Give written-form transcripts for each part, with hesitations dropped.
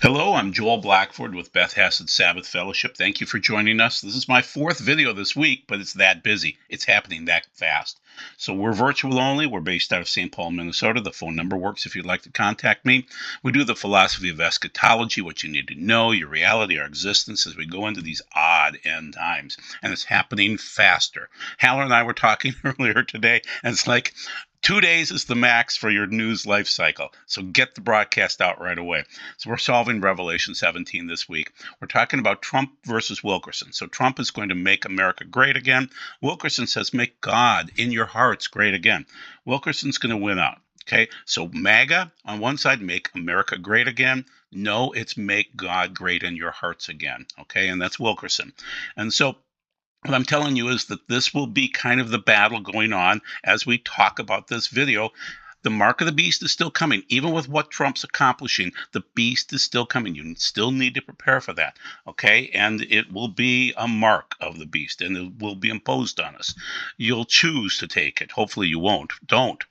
Hello, I'm Joel Blackford with Beth Hassett Sabbath Fellowship. Thank you for joining us. This is my fourth video this week, but it's that busy. It's happening that fast. So we're virtual only. We're based out of St. Paul, Minnesota. The phone number works if you'd like to contact me. We do the philosophy of eschatology, what you need to know, your reality, our existence, as we go into these odd end times. And it's happening faster. Haller and I were talking earlier today, and it's like 2 days is the max for your news life cycle. So get the broadcast out right away. So we're solving Revelation 17 this week. We're talking about Trump versus Wilkerson. So Trump is going to make America great again. Wilkerson says, make God in your hearts great again. Wilkerson's going to win out. Okay, so MAGA on one side, make America great again. No, it's make God great in your hearts again. Okay, and that's Wilkerson. And so what I'm telling you is that this will be kind of the battle going on as we talk about this video. The mark of the beast is still coming. Even with what Trump's accomplishing, the beast is still coming. You still need to prepare for that, okay? And it will be a mark of the beast, and it will be imposed on us. You'll choose to take it. Hopefully you won't. Don't.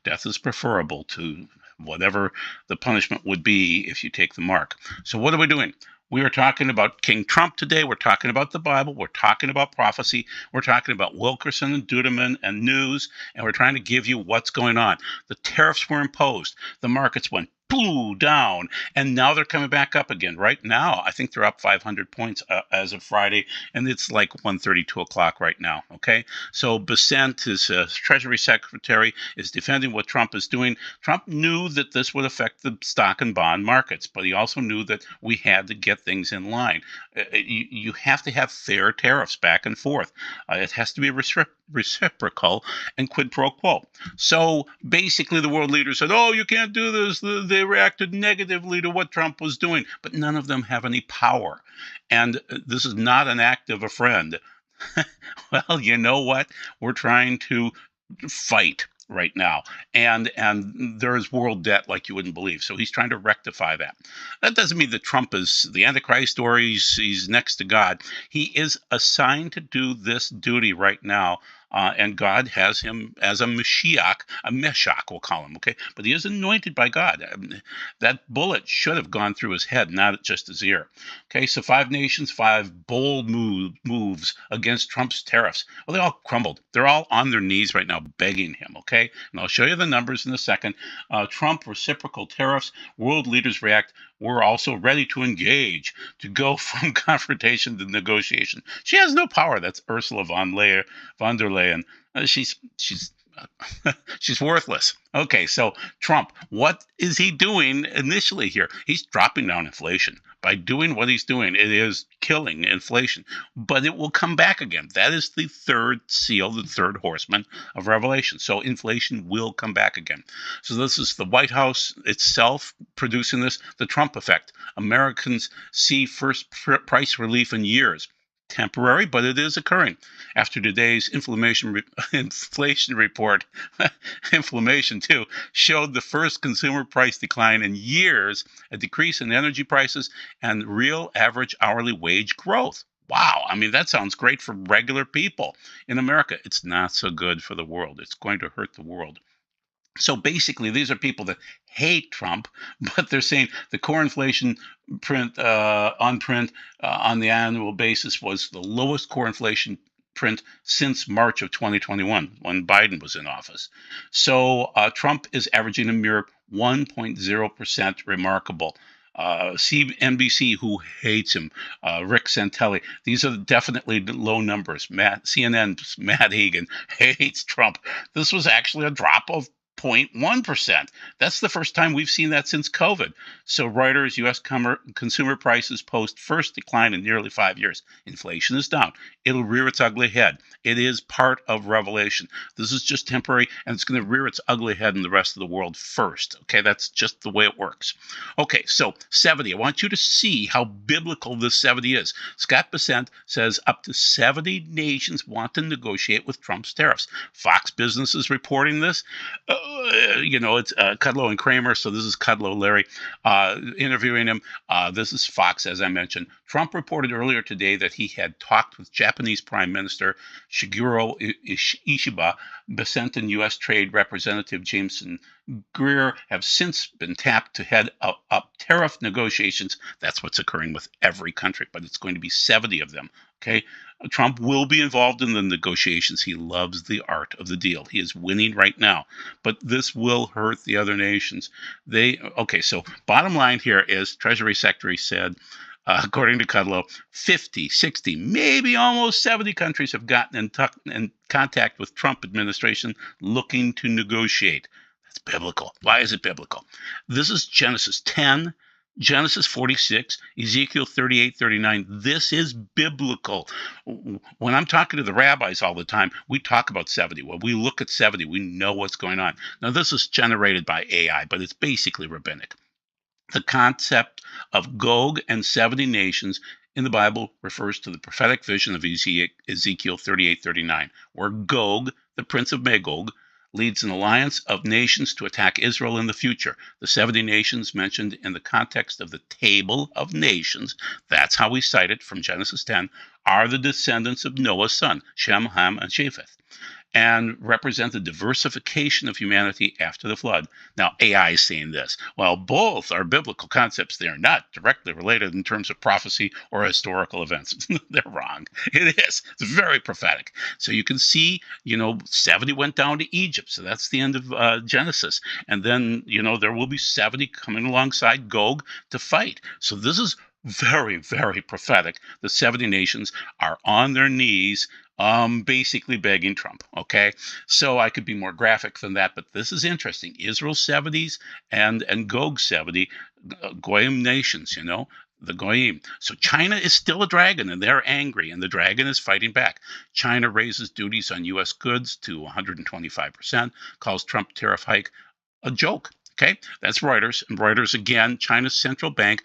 Death is preferable to whatever the punishment would be if you take the mark. So what are we doing? We are talking about King Trump today. We're talking about the Bible. We're talking about prophecy. We're talking about Wilkerson and Duduman and news. And we're trying to give you what's going on. The tariffs were imposed. The markets went down, and now they're coming back up again. Right now, I think they're up 500 points as of Friday, and it's like 1:32 o'clock right now. Okay, so Besant, his Treasury Secretary, is defending what Trump is doing. Trump knew that this would affect the stock and bond markets, but he also knew that we had to get things in line. You have to have fair tariffs back and forth. It has to be reciprocal and quid pro quo. So basically, the world leaders said, "Oh, you can't do this." They reacted negatively to what Trump was doing, but none of them have any power. And this is not an act of a friend. Well, you know what? We're trying to fight right now, and there is world debt like you wouldn't believe. So he's trying to rectify that. That doesn't mean that Trump is the Antichrist or he's next to God. He is assigned to do this duty right now. And God has him as a Mashiach, a Meshach, we'll call him, okay? But he is anointed by God. That bullet should have gone through his head, not just his ear. Okay, so 5 nations, 5 bold moves against Trump's tariffs. Well, they all crumbled. They're all on their knees right now begging him, okay? And I'll show you the numbers in a second. Trump reciprocal tariffs, world leaders react. We're also ready to engage, to go from confrontation to negotiation. She has no power. That's Ursula von der Leyen. She's she's worthless. Okay, so Trump, what is he doing initially here? He's dropping down inflation. By doing what he's doing, it is killing inflation, but it will come back again. That is the third seal, the third horseman of Revelation. So inflation will come back again. So this is the White House itself producing this, the Trump effect. Americans see first price relief in years. Temporary, but it is occurring. After today's inflation report, inflammation too, showed the first consumer price decline in years, a decrease in energy prices, and real average hourly wage growth. Wow, I mean, that sounds great for regular people in America. It's not so good for the world. It's going to hurt the world. So basically, these are people that hate Trump, but they're saying the core inflation on the annual basis was the lowest core inflation print since March of 2021 when Biden was in office. So Trump is averaging a mere 1.0%, remarkable. CNBC, who hates him, Rick Santelli. These are definitely low numbers. CNN's Matt Hagan hates Trump. This was actually a drop of 0.1%. That's the first time we've seen that since COVID. So Reuters, U.S. consumer prices post first decline in nearly 5 years. Inflation is down. It'll rear its ugly head. It is part of Revelation. This is just temporary, and it's going to rear its ugly head in the rest of the world first. Okay, that's just the way it works. Okay, so 70. I want you to see how biblical this 70 is. Scott Bessent says up to 70 nations want to negotiate with Trump's tariffs. Fox Business is reporting this. It's Kudlow and Kramer. So this is Kudlow, Larry, interviewing him. This is Fox, as I mentioned. Trump reported earlier today that he had talked with Japanese Prime Minister Shigeru Ishiba. Besant and U.S. Trade Representative Jameson Greer have since been tapped to head up tariff negotiations. That's what's occurring with every country, but it's going to be 70 of them. Okay, Trump will be involved in the negotiations. He loves the art of the deal. He is winning right now, but this will hurt the other nations. So bottom line here is Treasury Secretary said, according to Kudlow, 50, 60, maybe almost 70 countries have gotten in contact with Trump administration looking to negotiate. That's biblical. Why is it biblical? This is Genesis 10, Genesis 46, Ezekiel 38, 39. This is biblical. When I'm talking to the rabbis all the time, we talk about 70. When we look at 70, we know what's going on. Now, this is generated by AI, but it's basically rabbinic. The concept of Gog and 70 nations in the Bible refers to the prophetic vision of Ezekiel 38, 39, where Gog, the prince of Magog, leads an alliance of nations to attack Israel in the future. The 70 nations mentioned in the context of the Table of Nations, that's how we cite it from Genesis 10, are the descendants of Noah's son, Shem, Ham, and Japheth, and represent the diversification of humanity after the flood. Now, AI is saying this. While both are biblical concepts, they are not directly related in terms of prophecy or historical events. They're wrong. It is. It's very prophetic. So you can see, 70 went down to Egypt. So that's the end of Genesis. And then, there will be 70 coming alongside Gog to fight. So this is very, very prophetic. The 70 nations are on their knees basically begging Trump, okay? So I could be more graphic than that, but this is interesting. Israel 70s and Gog 70, Goyim nations, the Goyim. So China is still a dragon, and they're angry, and the dragon is fighting back. China raises duties on U.S. goods to 125%, calls Trump tariff hike a joke, okay? That's Reuters. And Reuters, again, China's central bank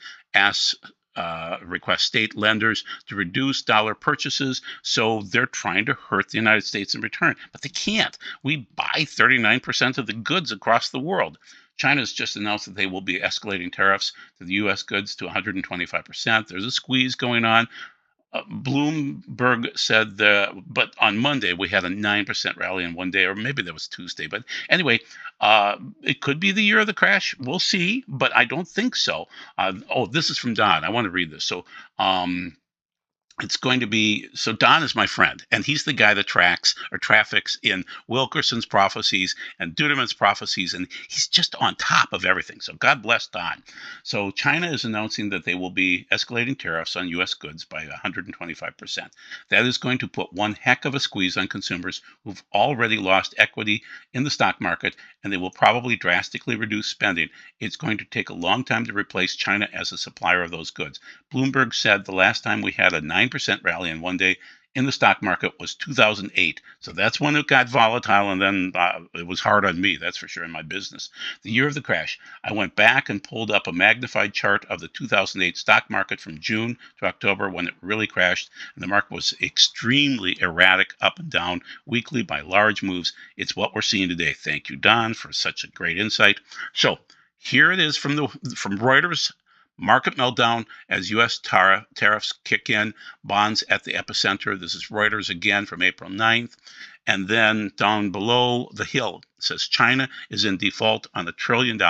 request state lenders to reduce dollar purchases, so they're trying to hurt the United States in return. But they can't. We buy 39% of the goods across the world. China has just announced that they will be escalating tariffs to the U.S. goods to 125%. There's a squeeze going on. Bloomberg said but on Monday we had a 9% rally in one day, or maybe that was Tuesday. But anyway, it could be the year of the crash. We'll see, but I don't think so. This is from Don. I want to read this. So it's going to be, so Don is my friend, and he's the guy that traffics in Wilkerson's prophecies and Duduman's prophecies, and he's just on top of everything. So God bless Don. So China is announcing that they will be escalating tariffs on U.S. goods by 125%. That is going to put one heck of a squeeze on consumers who've already lost equity in the stock market, and they will probably drastically reduce spending. It's going to take a long time to replace China as a supplier of those goods. Bloomberg said the last time we had a 9% rally in one day in the stock market was 2008. So that's when it got volatile, and then it was hard on me, that's for sure, in my business. The year of the crash, I went back and pulled up a magnified chart of the 2008 stock market from June to October when it really crashed, and the market was extremely erratic, up and down, weekly by large moves. It's what we're seeing today. Thank you, Don, for such a great insight. So here it is from Reuters. Market meltdown as U.S. tariffs kick in, bonds at the epicenter. This is Reuters again from April 9th. And then down below the hill, it says China is in default on $1 trillion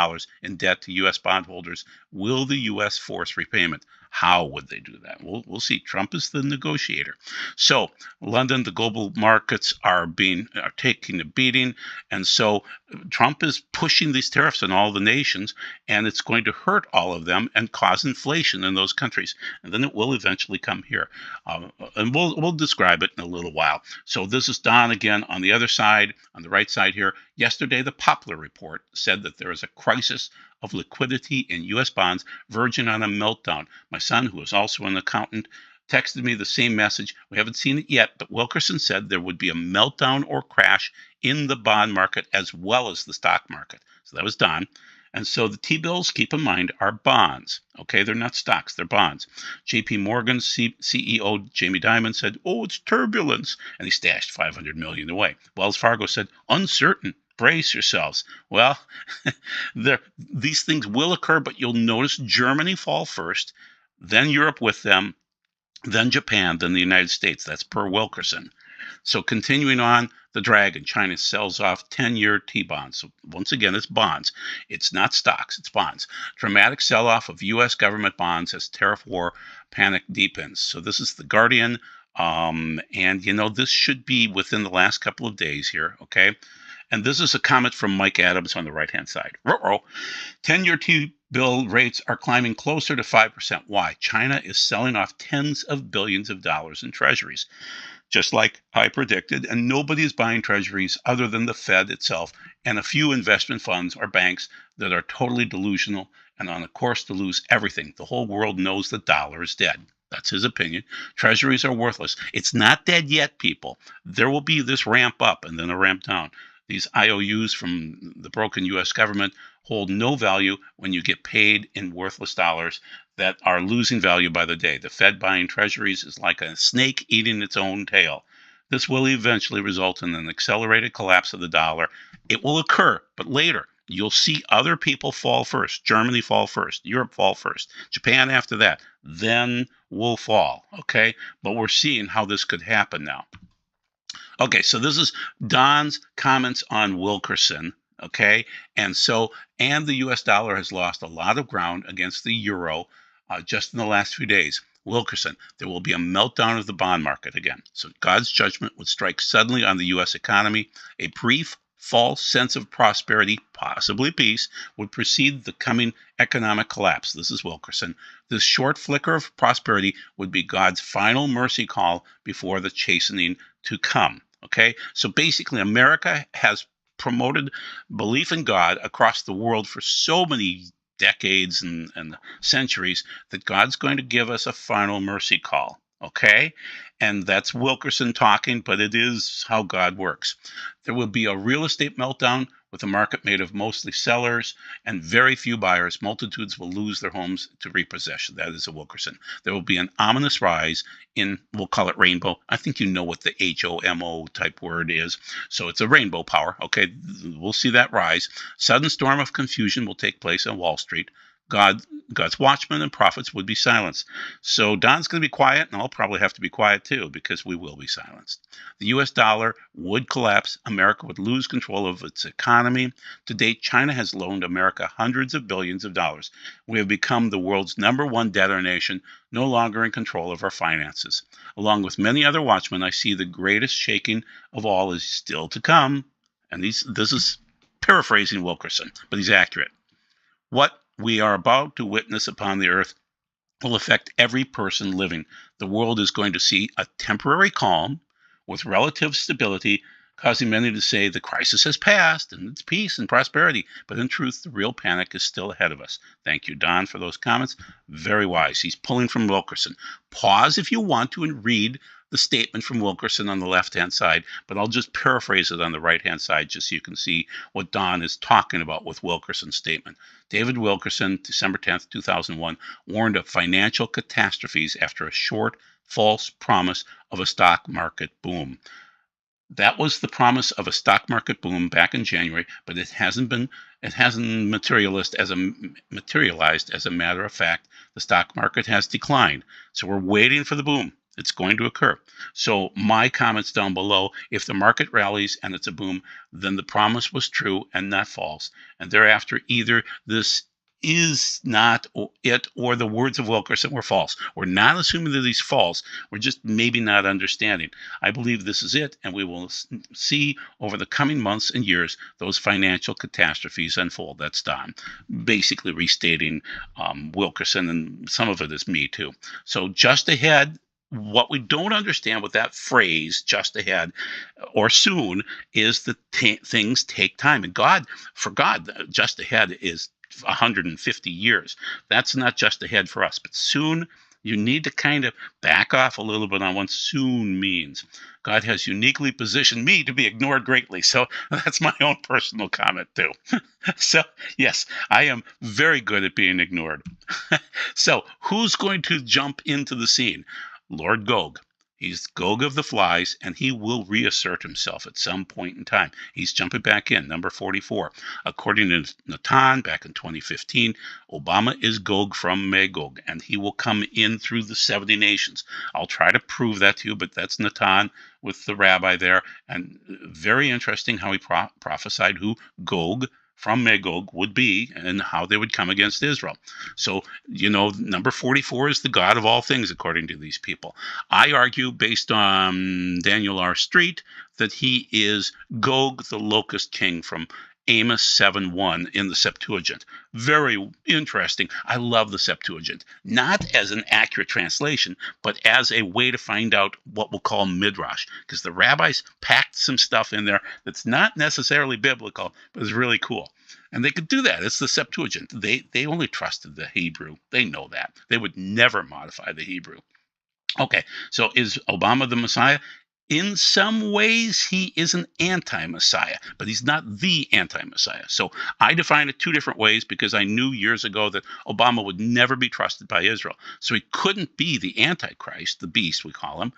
in debt to U.S. bondholders. Will the U.S. force repayment? How would they do that? We'll see. Trump is the negotiator. So London, the global markets are taking a beating, and so Trump is pushing these tariffs on all the nations, and it's going to hurt all of them and cause inflation in those countries, and then it will eventually come here. And we'll describe it in a little while. So this is Don again on the other side, on the right side here. Yesterday, the Poplar report said that there is a crisis of liquidity in U.S. bonds verging on a meltdown. My son, who is also an accountant, texted me the same message. We haven't seen it yet, but Wilkerson said there would be a meltdown or crash in the bond market as well as the stock market. So that was Don. And so the T-bills, keep in mind, are bonds. Okay, they're not stocks, they're bonds. J.P. Morgan's CEO Jamie Dimon said, it's turbulence, and he stashed $500 million away. Wells Fargo said, uncertain. Brace yourselves. Well, these things will occur, but you'll notice Germany fall first, then Europe with them, then Japan, then the United States. That's per Wilkerson. So continuing on, the dragon, China sells off 10-year T-bonds. So once again, it's bonds. It's not stocks, it's bonds. Dramatic sell-off of U.S. government bonds as tariff war panic deepens. So this is the Guardian. And, this should be within the last couple of days here, okay? And this is a comment from Mike Adams on the right-hand side. 10-year T-bill rates are climbing closer to 5%. Why? China is selling off tens of billions of dollars in treasuries, just like I predicted, and nobody is buying treasuries other than the Fed itself and a few investment funds or banks that are totally delusional and on a course to lose everything. The whole world knows the dollar is dead. That's his opinion. Treasuries are worthless. It's not dead yet, people. There will be this ramp up and then a ramp down. These IOUs from the broken U.S. government hold no value when you get paid in worthless dollars that are losing value by the day. The Fed buying treasuries is like a snake eating its own tail. This will eventually result in an accelerated collapse of the dollar. It will occur, but later. You'll see other people fall first. Germany fall first. Europe fall first. Japan after that. Then we'll fall, okay? But we're seeing how this could happen now. Okay, so this is Don's comments on Wilkerson, okay? And the U.S. dollar has lost a lot of ground against the euro just in the last few days. Wilkerson, there will be a meltdown of the bond market again. So God's judgment would strike suddenly on the U.S. economy. A brief, false sense of prosperity, possibly peace, would precede the coming economic collapse. This is Wilkerson. This short flicker of prosperity would be God's final mercy call before the chastening to come. Okay, so basically, America has promoted belief in God across the world for so many decades and centuries that God's going to give us a final mercy call. Okay, and that's Wilkerson talking, but it is how God works. There will be a real estate meltdown with a market made of mostly sellers and very few buyers. Multitudes will lose their homes to repossession. That is a Wilkerson. There will be an ominous rise in, we'll call it rainbow. I think you know what the HOMO type word is. So it's a rainbow power. Okay, we'll see that rise. Sudden storm of confusion will take place on Wall Street. God's watchmen and prophets would be silenced. So Don's going to be quiet, and I'll probably have to be quiet too, because we will be silenced. The U.S. dollar would collapse. America would lose control of its economy. To date, China has loaned America hundreds of billions of dollars. We have become the world's #1 debtor nation, no longer in control of our finances. Along with many other watchmen, I see the greatest shaking of all is still to come. And this is paraphrasing Wilkerson, but he's accurate. What we are about to witness upon the earth will affect every person living. The world is going to see a temporary calm with relative stability, causing many to say the crisis has passed and it's peace and prosperity. But in truth, the real panic is still ahead of us. Thank you, Don, for those comments. Very wise. He's pulling from Wilkerson. Pause if you want to and read the statement from Wilkerson on the left-hand side, but I'll just paraphrase it on the right-hand side just so you can see what Don is talking about with Wilkerson's statement. David Wilkerson, December 10th, 2001, warned of financial catastrophes after a short, false promise of a stock market boom. That was the promise of a stock market boom back in January, but it hasn't materialized as a matter of fact. The stock market has declined. So we're waiting for the boom. It's going to occur. So my comments down below, if the market rallies and it's a boom, then the promise was true and not false. And thereafter, either this is not it or the words of Wilkerson were false. We're not assuming that he's false. We're just maybe not understanding. I believe this is it, and we will see over the coming months and years those financial catastrophes unfold. That's Don, basically restating Wilkerson, and some of it is me too. So just ahead, what we don't understand with that phrase, just ahead or soon, is that things take time. And for God, just ahead is 150 years. That's not just ahead for us, but soon. You need to kind of back off a little bit on what soon means. God has uniquely positioned me to be ignored greatly. So that's my own personal comment too. So yes, I am very good at being ignored. So who's going to jump into the scene? Lord Gog. He's Gog of the flies, and he will reassert himself at some point in time. He's jumping back in, number 44. According to Natan, back in 2015, Obama is Gog from Magog, and he will come in through the 70 nations. I'll try to prove that to you, but that's Natan with the rabbi there. And very interesting how he prophesied who Gog from Magog would be and how they would come against Israel. So, number 44 is the God of all things, according to these people. I argue, based on Daniel R. Street, that he is Gog, the locust king from Amos 7:1 in the Septuagint. Very interesting. I love the Septuagint, not as an accurate translation, but as a way to find out what we'll call midrash, because the rabbis packed some stuff in there that's not necessarily biblical, but is really cool. And they could do that. It's the Septuagint. They only trusted the Hebrew. They know that. They would never modify the Hebrew. Okay, so is Obama the Messiah? In some ways, he is an anti-Messiah, but he's not the anti-Messiah. So I define it two different ways because I knew years ago that Obama would never be trusted by Israel. So he couldn't be the Antichrist, the beast we call him,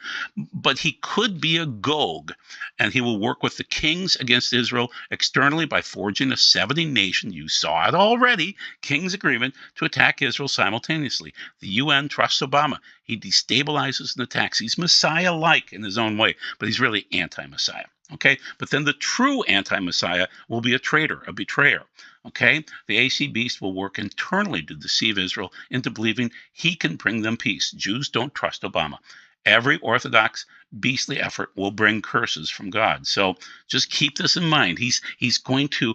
but he could be a Gog, and he will work with the kings against Israel externally by forging a 70-nation, you saw it already, king's agreement to attack Israel simultaneously. The UN trusts Obama. He destabilizes and attacks. He's Messiah-like in his own way, but he's really anti-Messiah. Okay? But then the true anti-Messiah will be a traitor, a betrayer. Okay? The AC beast will work internally to deceive Israel into believing he can bring them peace. Jews don't trust Obama. Every Orthodox beastly effort will bring curses from God. So just keep this in mind. He's going to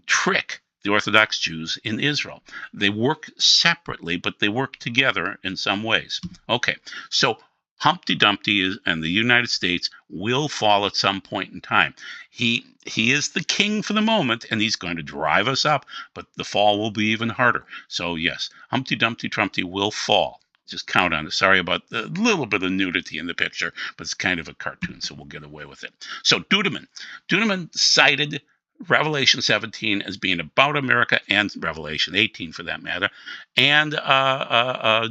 trick the Orthodox Jews in Israel. They work separately, but they work together in some ways. Okay, so Humpty Dumpty and the United States will fall at some point in time. He is the king for the moment, and he's going to drive us up, but the fall will be even harder. So yes, Humpty Dumpty Trumpty will fall. Just count on it. Sorry about the little bit of nudity in the picture, but it's kind of a cartoon, so we'll get away with it. So Duduman cited Revelation 17 as being about America, and Revelation 18 for that matter, and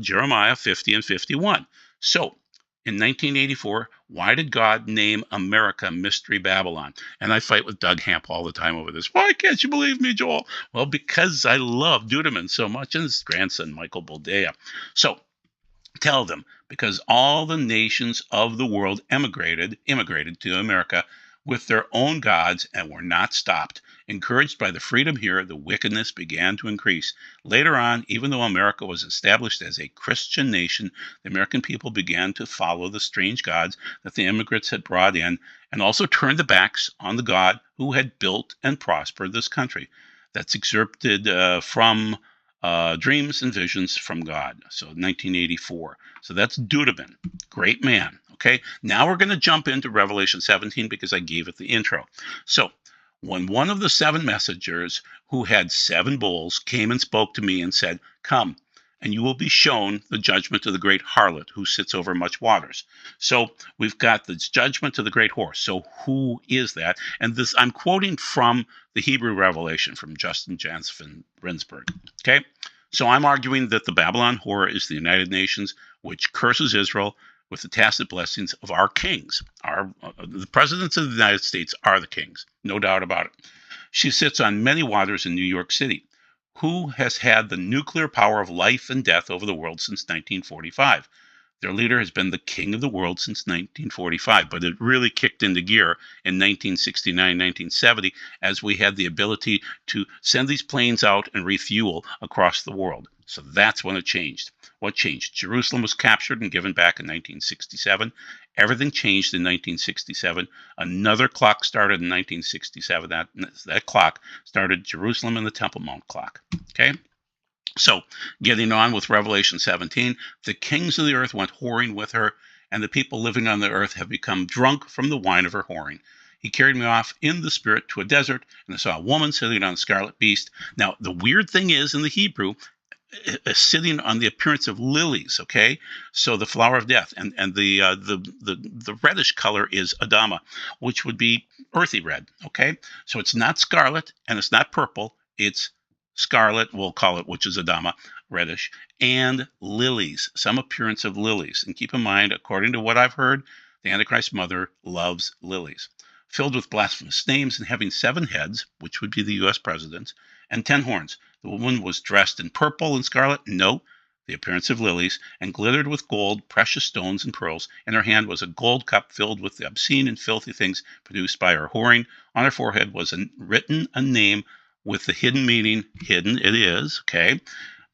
Jeremiah 50 and 51. So in 1984, why did God name America Mystery Babylon? And I fight with Doug Hamp all the time over this. Why can't you believe me, Joel? Well, because I love Duduman so much, and his grandson, Michael Boldea. So tell them, because all the nations of the world immigrated to America with their own gods and were not stopped. Encouraged by the freedom here, the wickedness began to increase. Later on, even though America was established as a Christian nation, the American people began to follow the strange gods that the immigrants had brought in, and also turned their backs on the God who had built and prospered this country. That's excerpted from Dreams and Visions from God, so 1984. So that's Duduman, great man. Okay, now we're going to jump into Revelation 17 because I gave it the intro. So when one of the seven messengers who had seven bowls came and spoke to me and said, "Come, and you will be shown the judgment of the great harlot who sits over much waters." So we've got the judgment of the great horse. So who is that? And this, I'm quoting from the Hebrew Revelation from Justin Jansen Rinsberg. Okay, so I'm arguing that the Babylon whore is the United Nations, which curses Israel with the tacit blessings of our kings. The presidents of the United States are the kings, no doubt about it. She sits on many waters in New York City. Who has had the nuclear power of life and death over the world since 1945? Their leader has been the king of the world since 1945, but it really kicked into gear in 1969, 1970, as we had the ability to send these planes out and refuel across the world. So that's when it changed. What changed? Jerusalem was captured and given back in 1967. Everything changed in 1967. Another clock started in 1967. That clock started Jerusalem and the Temple Mount clock. Okay? So, getting on with Revelation 17, the kings of the earth went whoring with her, and the people living on the earth have become drunk from the wine of her whoring. He carried me off in the spirit to a desert, and I saw a woman sitting on a scarlet beast. Now, the weird thing is, in the Hebrew, sitting on the appearance of lilies, okay? So the flower of death, and the reddish color is Adama, which would be earthy red, okay? So it's not scarlet, and it's not purple, it's scarlet, we'll call it, which is Adama, reddish, and lilies, some appearance of lilies. And keep in mind, according to what I've heard, the Antichrist mother loves lilies. Filled with blasphemous names and having 7 heads, which would be the U.S. presidents, and 10 horns. The woman was dressed in purple and scarlet, no, the appearance of lilies, and glittered with gold, precious stones, and pearls. In her hand was a gold cup filled with the obscene and filthy things produced by her whoring. On her forehead was written a name with the hidden meaning, hidden it is, okay,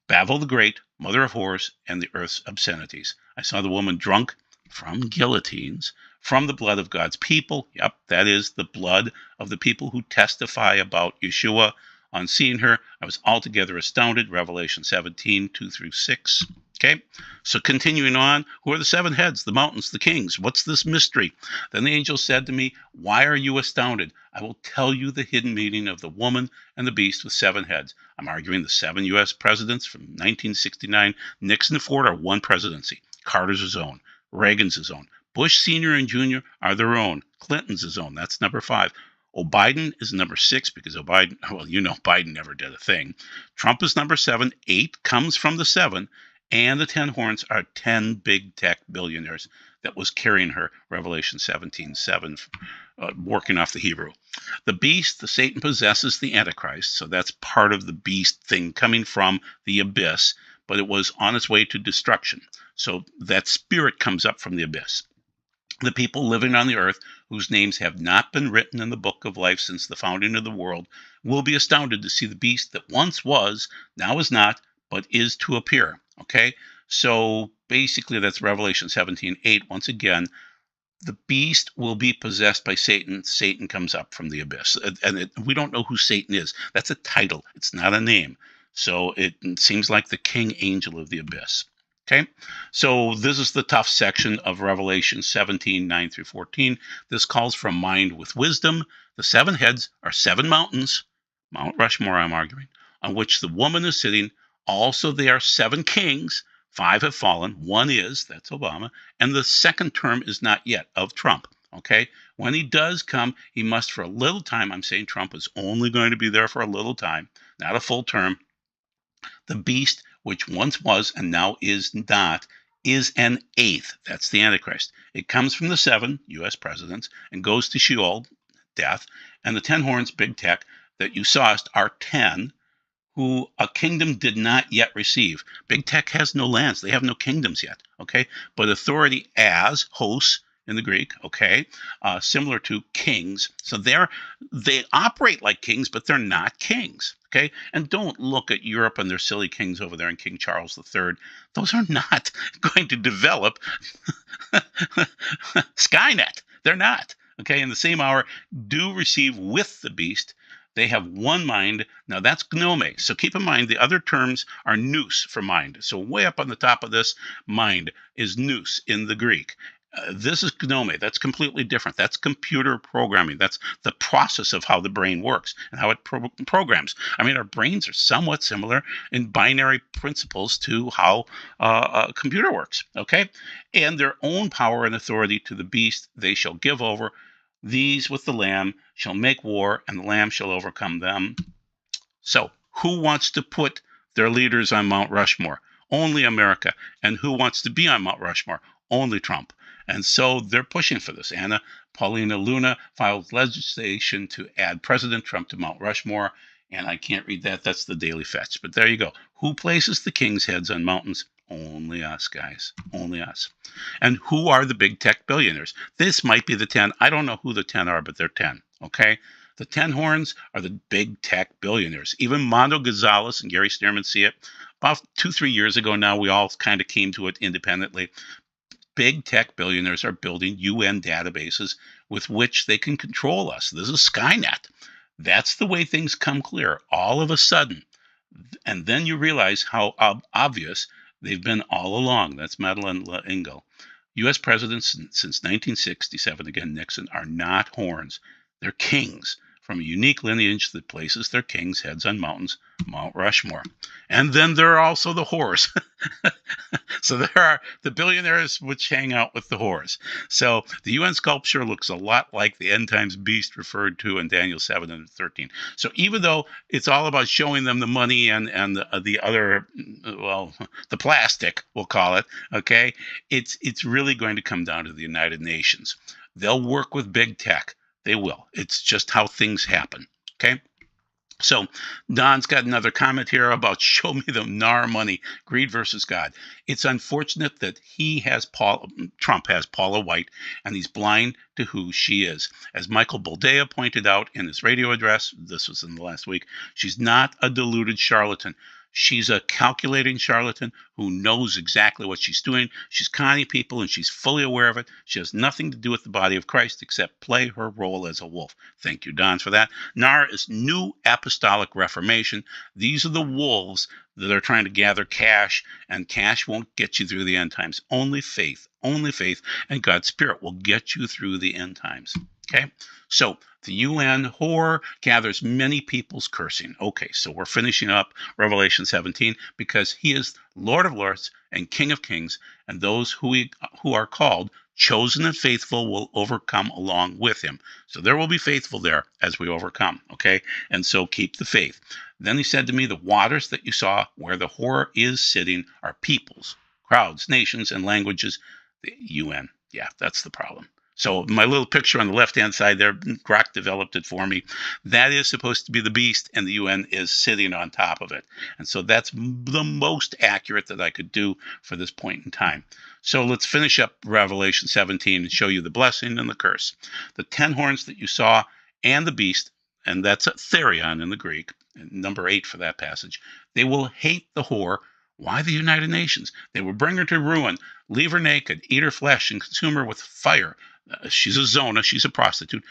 Babel the Great, mother of whores, and the earth's obscenities. I saw the woman drunk from guillotines, from the blood of God's people. Yep, that is the blood of the people who testify about Yeshua. On seeing her, I was altogether astounded. Revelation 17, 2 through 6. Okay, so continuing on, who are the 7 heads, the mountains, the kings? What's this mystery? Then the angel said to me, why are you astounded? I will tell you the hidden meaning of the woman and the beast with 7 heads. I'm arguing the 7 U.S. presidents from 1969. Nixon and Ford are one presidency. Carter's his own. Reagan's his own. Bush Sr. and Jr. are their own. Clinton's his own. That's number 5. Biden is number 6 because Biden never did a thing. Trump is number 7. 8 comes from the 7. And the 10 horns are 10 big tech billionaires that was carrying her, Revelation 17:7, working off the Hebrew. The beast, the Satan possesses the Antichrist, so that's part of the beast thing coming from the abyss, but it was on its way to destruction. So that spirit comes up from the abyss. The people living on the earth, whose names have not been written in the book of life since the founding of the world, will be astounded to see the beast that once was, now is not, but is to appear. Okay, so basically that's Revelation 17:8. Once again, the beast will be possessed by Satan. Satan comes up from the abyss. And we don't know who Satan is. That's a title. It's not a name. So it seems like the king angel of the abyss. Okay, so this is the tough section of Revelation 17:9 through 14. This calls for a mind with wisdom. The 7 heads are 7 mountains, Mount Rushmore, I'm arguing, on which the woman is sitting. Also, they are 7 kings. 5 have fallen. 1 is, that's Obama. And the second term is not yet of Trump. Okay, when he does come, he must for a little time. I'm saying Trump is only going to be there for a little time, not a full term. The beast, which once was and now is not, is an 8th. That's the Antichrist. It comes from the 7 U.S. presidents and goes to Sheol, death. And the 10 horns, big tech, that you sawest are 10 who a kingdom did not yet receive. Big tech has no lands. They have no kingdoms yet, okay? But authority as hosts in the Greek, okay, similar to kings. So they operate like kings, but they're not kings, okay? And don't look at Europe and their silly kings over there and King Charles III. Those are not going to develop Skynet. They're not, okay? In the same hour, do receive with the beast. They have one mind. Now that's gnome. So keep in mind the other terms are nous for mind. So way up on the top of this, mind is nous in the Greek. This is gnome. That's completely different. That's computer programming. That's the process of how the brain works and how it programs. I mean, our brains are somewhat similar in binary principles to how a computer works, okay? And their own power and authority to the beast they shall give over. These with the Lamb shall make war, and the Lamb shall overcome them. So, who wants to put their leaders on Mount Rushmore? Only America. And who wants to be on Mount Rushmore? Only Trump. And so they're pushing for this. Anna Paulina Luna filed legislation to add President Trump to Mount Rushmore. And I can't read that. That's the Daily Fetch. But there you go. Who places the king's heads on mountains? Only us, guys. Only us. And who are the big tech billionaires? This might be the 10. I don't know who the 10 are, but they're 10. Okay? The 10 horns are the big tech billionaires. Even Mondo Gonzalez and Gary Stearman see it. About 2-3 years ago now, we all kind of came to it independently. Big tech billionaires are building UN databases with which they can control us. This is Skynet. That's the way things come clear all of a sudden. And then you realize how obvious they've been all along. That's Madeleine L'Engle. U.S. presidents since 1967, again, Nixon, are not horns. They're kings. from a unique lineage that places their kings' heads on mountains, Mount Rushmore. And then there are also the whores. So there are the billionaires which hang out with the whores. So the UN sculpture looks a lot like the end times beast referred to in Daniel 7 and 13. So even though it's all about showing them the money and the other, well, the plastic, we'll call it, okay, it's really going to come down to the United Nations. They'll work with big tech. They will. It's just how things happen, okay? So Don's got another comment here about show me the NAR money, greed versus God. It's unfortunate that Trump has Paula White, and he's blind to who she is. As Michael Boldea pointed out in his radio address, this was in the last week, she's not a deluded charlatan. She's a calculating charlatan who knows exactly what she's doing. She's conning people, and she's fully aware of it. She has nothing to do with the body of Christ except play her role as a wolf. Thank you, Don, for that. NAR is New Apostolic Reformation. These are the wolves that are trying to gather cash, and cash won't get you through the end times. Only faith, and God's Spirit will get you through the end times. Okay? So the UN whore gathers many people's cursing. Okay, so we're finishing up Revelation 17 because he is Lord of Lords and King of Kings, and those who are called, chosen and faithful, will overcome along with him. So there will be faithful there as we overcome, okay? And so keep the faith. Then he said to me, the waters that you saw where the whore is sitting are peoples, crowds, nations, and languages. The UN, yeah, that's the problem. So my little picture on the left-hand side there, Grok developed it for me. That is supposed to be the beast, and the UN is sitting on top of it. And so that's the most accurate that I could do for this point in time. So let's finish up Revelation 17 and show you the blessing and the curse. The 10 horns that you saw and the beast, and that's a therion in the Greek, number 8 for that passage, they will hate the whore. Why the United Nations? They will bring her to ruin, leave her naked, eat her flesh, and consume her with fire. She's a zona. She's a prostitute.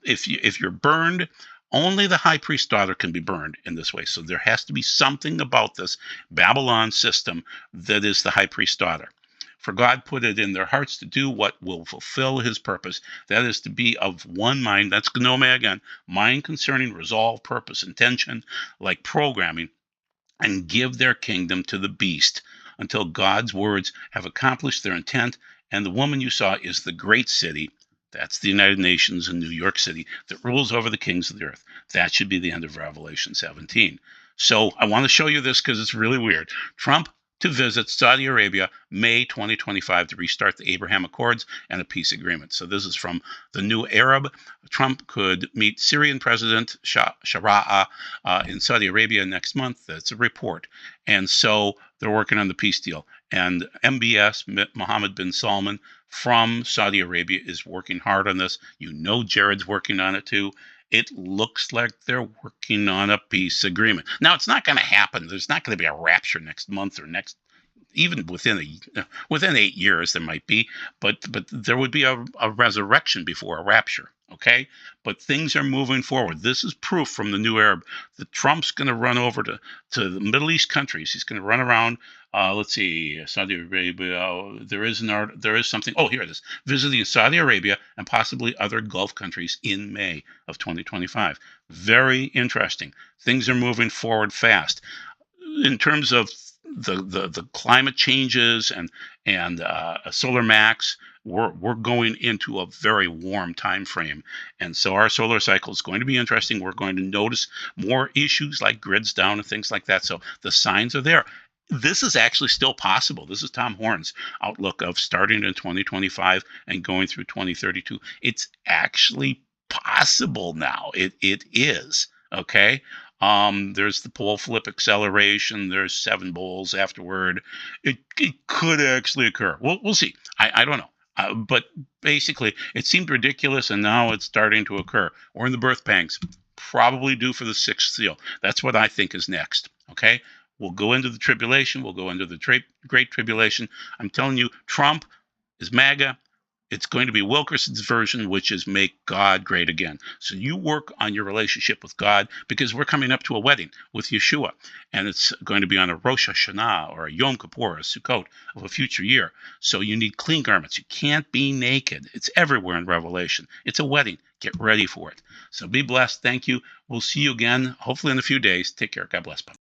If you're burned, only the high priest's daughter can be burned in this way. So there has to be something about this Babylon system that is the high priest's daughter. For God put it in their hearts to do what will fulfill his purpose. That is to be of one mind. That's gnome again. Mind concerning resolve, purpose, intention, like programming, and give their kingdom to the beast until God's words have accomplished their intent. And the woman you saw is the great city, that's the United Nations in New York City, that rules over the kings of the earth. That should be the end of Revelation 17. So I want to show you this because it's really weird. Trump to visit Saudi Arabia May 2025 to restart the Abraham Accords and a peace agreement. So this is from the New Arab. Trump could meet Syrian President Shara'a in Saudi Arabia next month. That's a report. And so they're working on the peace deal. And MBS, Mohammed bin Salman from Saudi Arabia, is working hard on this. You know Jared's working on it too. It looks like they're working on a peace agreement. Now, it's not going to happen. There's not going to be a rapture next month or next, even within 8 years there might be, but there would be a resurrection before a rapture. Okay, but things are moving forward. This is proof from the New Arab that Trump's going to run over to the Middle East countries. He's going to run around. Let's see, Saudi Arabia. There is something. Oh, here it is. Visiting Saudi Arabia and possibly other Gulf countries in May of 2025. Very interesting. Things are moving forward fast. In terms of the climate changes and solar max, we're going into a very warm time frame, and so our solar cycle is going to be interesting. We're going to notice more issues like grids down and things like that. So the signs are there. This is actually still possible. This is Tom Horn's outlook of starting in 2025 and going through 2032. It's actually possible now. It is. Okay. There's the pole flip acceleration. There's 7 bowls afterward. It could actually occur. We'll see. I don't know. But basically, it seemed ridiculous, and now it's starting to occur. We're in the birth pangs, probably due for the 6th seal. That's what I think is next. Okay? We'll go into the tribulation. We'll go into the great tribulation. I'm telling you, Trump is MAGA. It's going to be Wilkerson's version, which is Make God Great Again. So you work on your relationship with God, because we're coming up to a wedding with Yeshua, and it's going to be on a Rosh Hashanah or a Yom Kippur or a Sukkot of a future year. So you need clean garments. You can't be naked. It's everywhere in Revelation. It's a wedding. Get ready for it. So be blessed. Thank you. We'll see you again, hopefully in a few days. Take care. God bless. Bye.